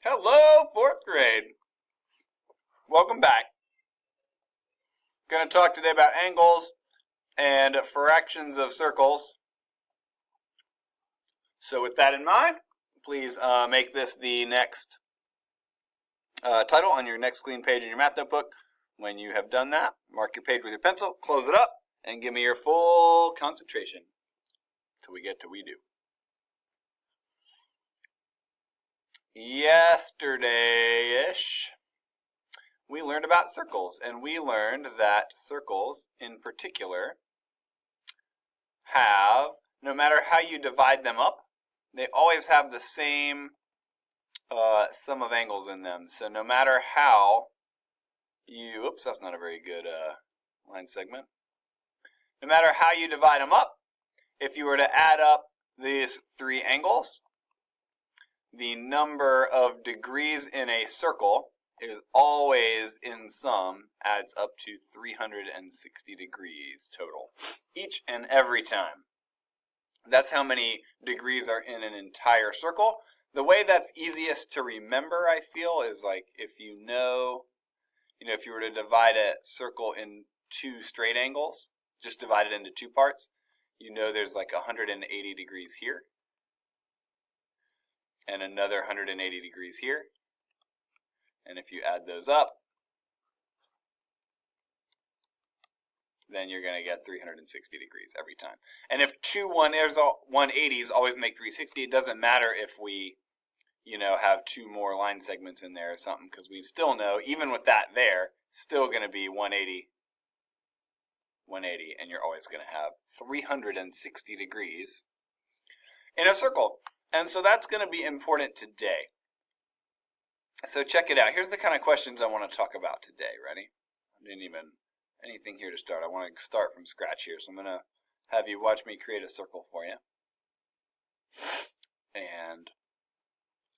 Hello, 4th grade. Welcome back. Going to talk today about angles and fractions of circles. So with that in mind, please make this the next title on your next clean page in your math notebook. When you have done that, mark your page with your pencil, close it up, and give me your full concentration till we get to we do. Yesterday-ish, we learned about circles, and we learned that circles in particular have, no matter how you divide them up, they always have the same sum of angles in them. So no matter how you, oops, that's not a very good line segment. No matter how you divide them up, if you were to add up these three angles, the number of degrees in a circle is always, in sum, adds up to 360 degrees total, each and every time. That's how many degrees are in an entire circle. The way that's easiest to remember, I feel, is like if you know, if you were to divide a circle in two straight angles, just divide it into two parts, you know there's like 180 degrees here, and another 180 degrees here. And if you add those up, then you're going to get 360 degrees every time. And if two 180s always make 360, it doesn't matter if we, have two more line segments in there or something, because we still know, even with that there, still going to be 180, 180, and you're always going to have 360 degrees in a circle. And so that's going to be important today. So check it out. Here's the kind of questions I want to talk about today. Ready? I didn't even anything here to start. I want to start from scratch here. So I'm going to have you watch me create a circle for you. And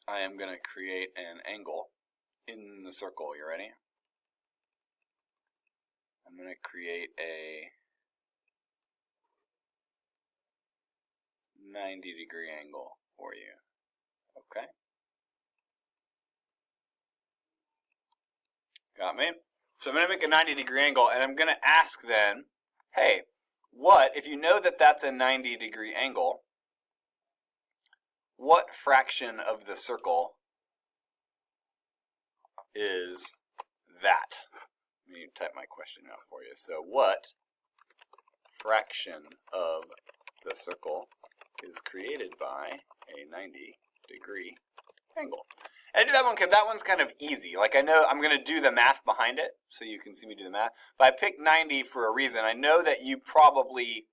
I am going to create an angle in the circle. You ready? I'm going to create a 90-degree angle for you. Okay? Got me? So I'm going to make a 90-degree angle, and I'm going to ask then, hey, if you know that that's a 90-degree angle, what fraction of the circle is that? Let me type my question out for you. So what fraction of the circle is created by a 90-degree angle? And I do that one because that one's kind of easy. Like I know I'm going to do the math behind it, so you can see me do the math. But I picked 90 for a reason. I know that you probably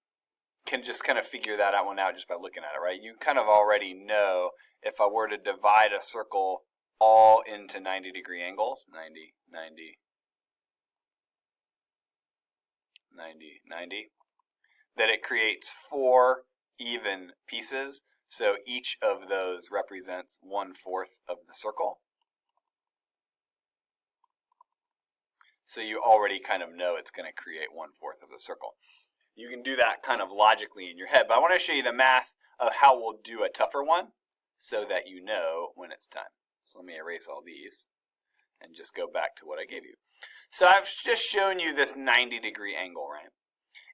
can just kind of figure that one out just by looking at it, right? You kind of already know if I were to divide a circle all into 90-degree angles, 90, 90, 90, 90, that it creates 4 even pieces. So each of those represents 1/4 of the circle. So you already kind of know it's going to create 1/4 of the circle. You can do that kind of logically in your head, but I want to show you the math of how we'll do a tougher one so that you know when it's time. So let me erase all these and just go back to what I gave you. So I've just shown you this 90-degree angle, right?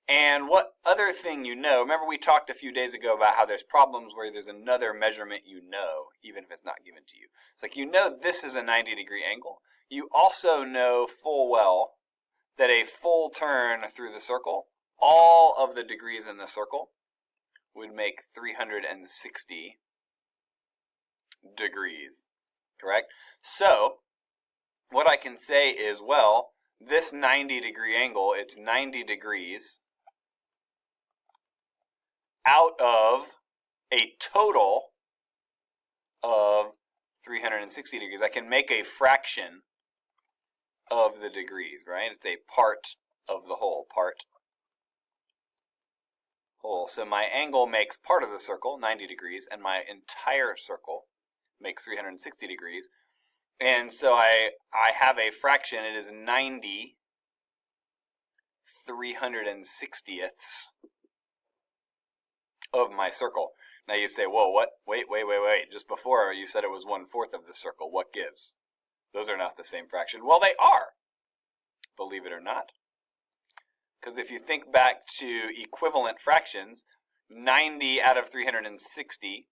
And what other thing remember we talked a few days ago about how there's problems where there's another measurement even if it's not given to you. It's like this is a 90-degree angle. You also know full well that a full turn through the circle, all of the degrees in the circle, would make 360 degrees, correct? So what I can say is, well, this 90-degree angle, it's 90 degrees out of a total of 360 degrees. I can make a fraction of the degrees, right? It's a part of the whole, whole. So my angle makes part of the circle, 90 degrees, and my entire circle makes 360 degrees. And so I have a fraction. It is 90 360ths of my circle. Now you say, whoa, what? Wait. Just before you said it was 1/4 of the circle. What gives? Those are not the same fraction. Well, they are, believe it or not. Because if you think back to equivalent fractions, 90 out of 360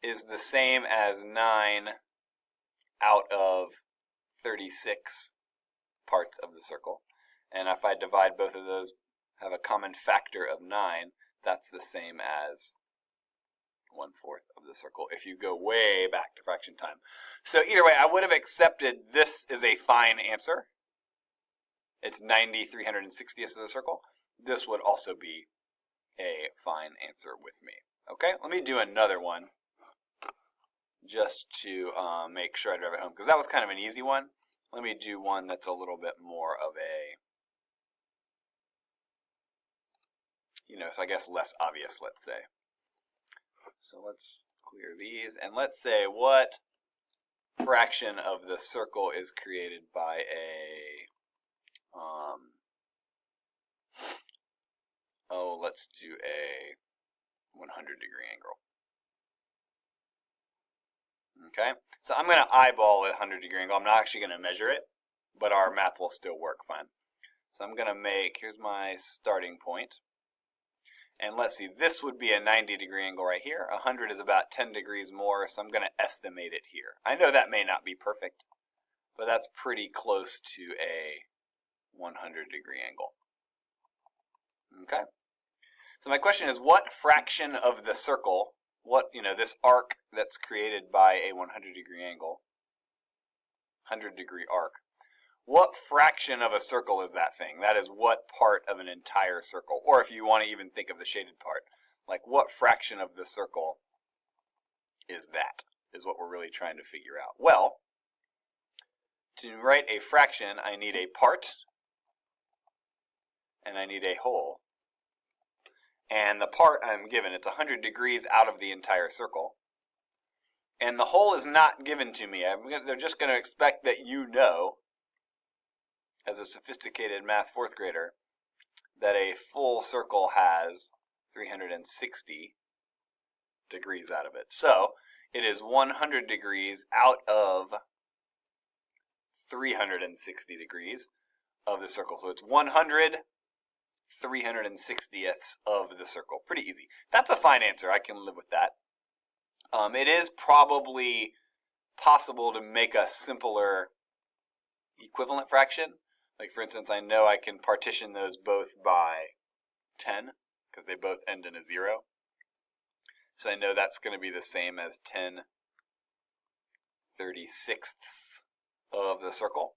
is the same as 9 out of 36 parts of the circle. And if I divide both of those, have a common factor of 9, that's the same as 1/4 of the circle if you go way back to fraction time. So either way, I would have accepted this is a fine answer. It's 90 360ths of the circle. This would also be a fine answer with me. Okay, let me do another one just to make sure I drive it home, because that was kind of an easy one. Let me do one that's a little bit more of a, so I guess less obvious, let's say. So let's clear these, and let's say what fraction of the circle is created by a, let's do a 100-degree angle. Okay, so I'm going to eyeball a 100-degree angle. I'm not actually going to measure it, but our math will still work fine. So I'm going to make, here's my starting point. And let's see, this would be a 90-degree angle right here. 100 is about 10 degrees more, so I'm going to estimate it here. I know that may not be perfect, but that's pretty close to a 100-degree angle. Okay? So my question is, what fraction of the circle, this arc that's created by a 100-degree angle, 100-degree arc, what fraction of a circle is that thing? That is what part of an entire circle, or if you want to even think of the shaded part, like what fraction of the circle is that, is what we're really trying to figure out. Well, to write a fraction, I need a part, and I need a whole. And the part I'm given, it's 100 degrees out of the entire circle. And the whole is not given to me. They're just going to expect that you know, as a sophisticated math fourth grader, that a full circle has 360 degrees out of it. So it is 100 degrees out of 360 degrees of the circle. So it's 100 360ths of the circle. Pretty easy. That's a fine answer. I can live with that. It is probably possible to make a simpler equivalent fraction. Like, for instance, I know I can partition those both by 10, because they both end in a 0. So I know that's going to be the same as 10 36ths of the circle.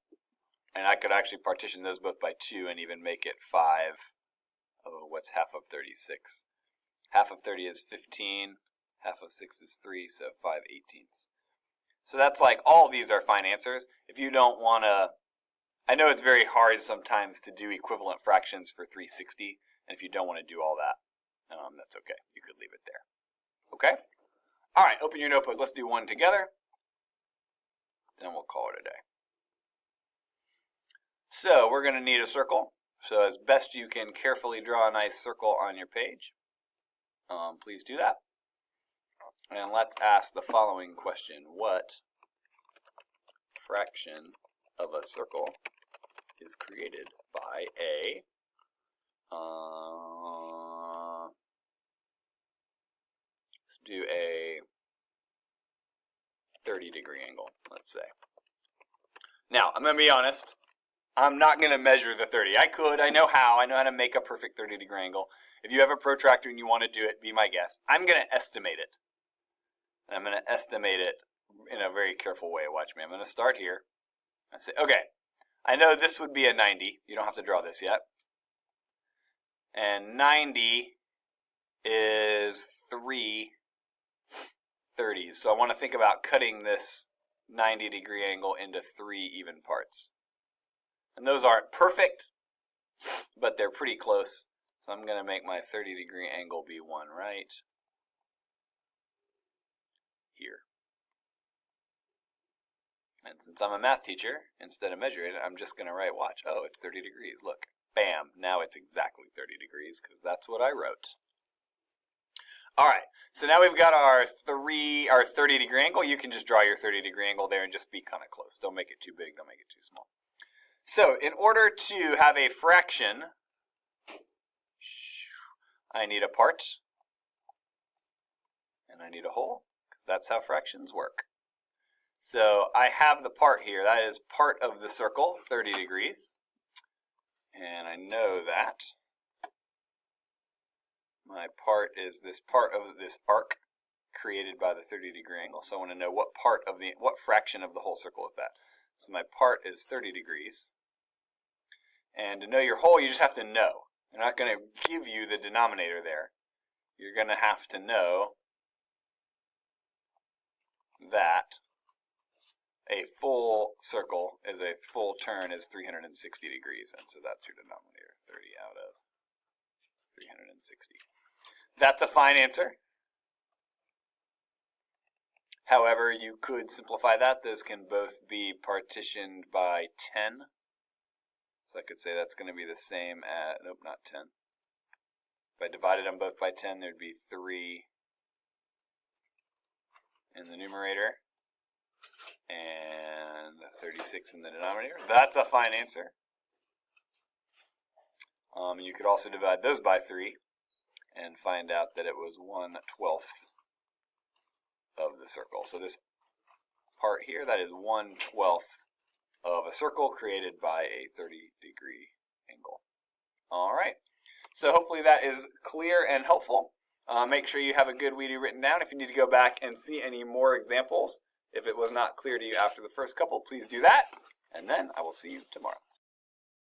And I could actually partition those both by 2 and even make it 5. Oh, what's half of 36? Half of 30 is 15. Half of 6 is 3, so 5/18. So that's like, all these are fine answers. If you don't want to, I know it's very hard sometimes to do equivalent fractions for 360, and if you don't want to do all that, that's okay. You could leave it there. Okay? All right, open your notebook. Let's do one together. Then we'll call it a day. So we're going to need a circle. So as best you can carefully draw a nice circle on your page. Please do that. And let's ask the following question. What fraction of a circle is created by a let's do a 30-degree angle, let's say. Now, I'm going to be honest. I'm not going to measure the 30. I know how. I know how to make a perfect 30-degree angle. If you have a protractor and you want to do it, be my guest. I'm going to estimate it. And I'm going to estimate it in a very careful way. Watch me. I'm going to start here. I say, okay, I know this would be a 90. You don't have to draw this yet. And 90 is 3 30s. So I want to think about cutting this 90-degree angle into 3 even parts. And those aren't perfect, but they're pretty close. So I'm going to make my 30-degree angle be one right here. And since I'm a math teacher, instead of measuring it, I'm just going to write, watch, oh, it's 30 degrees. Look, bam, now it's exactly 30 degrees because that's what I wrote. All right, so now we've got our 30-degree angle. You can just draw your 30-degree angle there and just be kind of close. Don't make it too big, don't make it too small. So in order to have a fraction, I need a part, and I need a whole, because that's how fractions work. So I have the part here. That is part of the circle, 30 degrees. And I know that my part is this part of this arc created by the 30-degree angle. So I want to know what fraction of the whole circle is that. So my part is 30 degrees. And to know your whole, you just have to know. They're not going to give you the denominator there. You're going to have to know that a full circle is a full turn is 360 degrees. And so that's your denominator, 30 out of 360. That's a fine answer. However, you could simplify that. Those can both be partitioned by 10. So I could say that's going to be the same as, nope, not 10. If I divided them both by 10, there'd be 3 in the numerator and 36 in the denominator. That's a fine answer. You could also divide those by 3 and find out that it was 1/12 of the circle. So this part here, that is 1/12 of a circle created by a 30-degree angle. All right. So hopefully that is clear and helpful. Make sure you have a good Weedy written down. If you need to go back and see any more examples, if it was not clear to you after the first couple, please do that. And then I will see you tomorrow.